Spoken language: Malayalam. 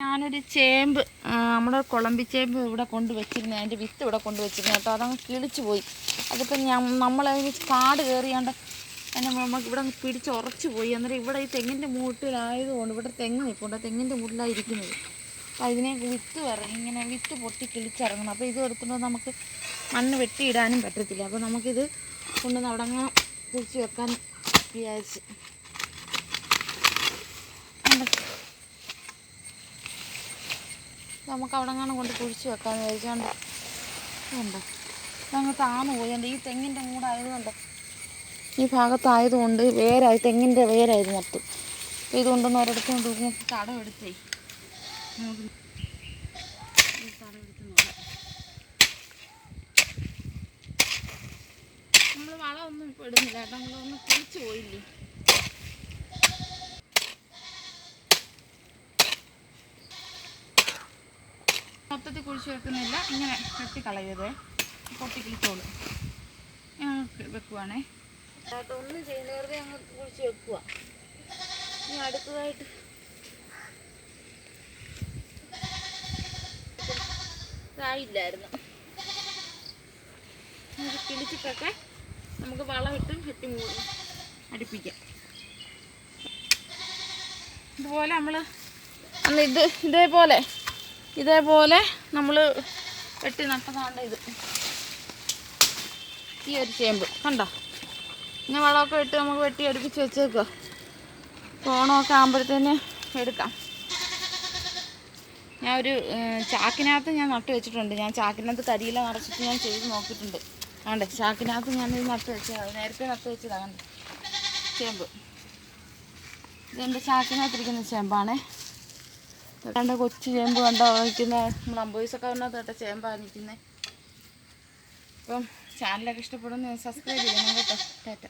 ഞാനൊരു ചേമ്പ് നമ്മുടെ കുളമ്പിച്ചേമ്പ് ഇവിടെ കൊണ്ടുവച്ചിരുന്നു. അതിൻ്റെ വിത്ത് ഇവിടെ കൊണ്ടുവച്ചിരുന്നു കേട്ടോ. അതങ്ങ് കിളിച്ച് പോയി. അതിപ്പം നമ്മളതിന് കാട് കയറിയാണ്ട് അതിനെ നമുക്ക് ഇവിടെ പിടിച്ച് ഉറച്ച് പോയി. അന്നേരം ഇവിടെ ഈ തെങ്ങിൻ്റെ മൂട്ടിലായതുകൊണ്ട് ഇവിടെ തെങ്ങ് നിൽപ്പുണ്ട്. തെങ്ങിൻ്റെ മൂട്ടിലായിരിക്കുന്നത്. അപ്പോൾ അതിനെ വിത്ത് ഇങ്ങനെ വിത്ത് പൊട്ടി കിളിച്ചിറങ്ങണം. അപ്പോൾ ഇത് എടുത്തുകൊണ്ട് നമുക്ക് മണ്ണ് വെട്ടിയിടാനും പറ്റത്തില്ല. അപ്പോൾ നമുക്കിത് കൊണ്ടുവന്ന് അവിടെ അങ്ങ് കുഴിച്ച് വെക്കാൻ വിചാരിച്ച്. നമുക്ക് അവിടെ അങ്ങനെ കൊണ്ട് കുഴിച്ച് വെക്കാമെന്ന് വിചാരിച്ചുകൊണ്ട് ഉണ്ടോ അതങ്ങ് താന്നു പോയുണ്ട്. ഈ തെങ്ങിൻ്റെ മൂടായതുകൊണ്ട് ഈ ഭാഗത്തായതുകൊണ്ട് വേരായി തെങ്ങിൻ്റെ വേരായത് മൊത്തം. അപ്പോൾ ഇതുകൊണ്ടൊന്ന് ഒരിടത്ത് കൊണ്ട് തടം എടുത്തേ ഈ തടം എടുത്ത് നോക്കാം. നമ്മൾ വളമൊന്നും ഇപ്പോൾ ഇടുന്നില്ല കേട്ടോ. നമ്മളൊന്ന് കുഴിച്ച് പോയില്ലേ. മൊത്തത്തിൽ കുഴിച്ച് വെക്കുന്നില്ല. ഇങ്ങനെ വെട്ടിക്കളയത് പൊട്ടി കിളിച്ചോളൂ. വെക്കുവാണേ. ഒന്നും ചെയ്യുന്ന വെറുതെ അങ്ങ് കുഴിച്ച് വെക്കുക. ഇനി അടുത്തതായിട്ട് ഇതായില്ലായിരുന്നു. നമുക്ക് കിളിച്ചിട്ടൊക്കെ നമുക്ക് വളമിട്ട് കെട്ടി അടുപ്പിക്കാം. ഇതുപോലെ നമ്മൾ അന്ന് ഇതേപോലെ നമ്മൾ വെട്ടി നട്ടതാണ് ഇത്. ഈ ഒരു ചേമ്പ് കണ്ടോ. ഇങ്ങനെ വളമൊക്കെ ഇട്ട് നമുക്ക് വെട്ടി അടുപ്പിച്ച് വെച്ചേക്കുക. ഓണമൊക്കെ ആകുമ്പോഴത്തേന് എടുക്കാം. ഞാൻ ഒരു ചാക്കിനകത്ത് ഞാൻ നട്ട് വെച്ചിട്ടുണ്ട്. ഞാൻ ചാക്കിനകത്ത് കരിയില നിറച്ചിട്ട് ഞാൻ ചെയ്ത് നോക്കിയിട്ടുണ്ട്. ആണ്ട് ചാക്കിനകത്ത് ഞാനിത് നട്ട് വെച്ചതാണ്. നേരത്തെ നട്ട് വെച്ചതാണ്. കണ്ട് ചേമ്പ് ഇതെൻ്റെ ചാക്കിനകത്തിരിക്കുന്ന ചേമ്പാണേ. കണ്ട കൊച്ചു ചേമ്പ് കണ്ടോ നിൽക്കുന്നത്. നമ്മൾ 50 പൈസയൊക്കെ വന്നാൽ തൊട്ട ചേമ്പാണ് നിൽക്കുന്നത്. അപ്പം ചാനലൊക്കെ ഇഷ്ടപ്പെടുന്ന സബ്സ്ക്രൈബ് ചെയ്യണം കേട്ടോ. ടാറ്റ.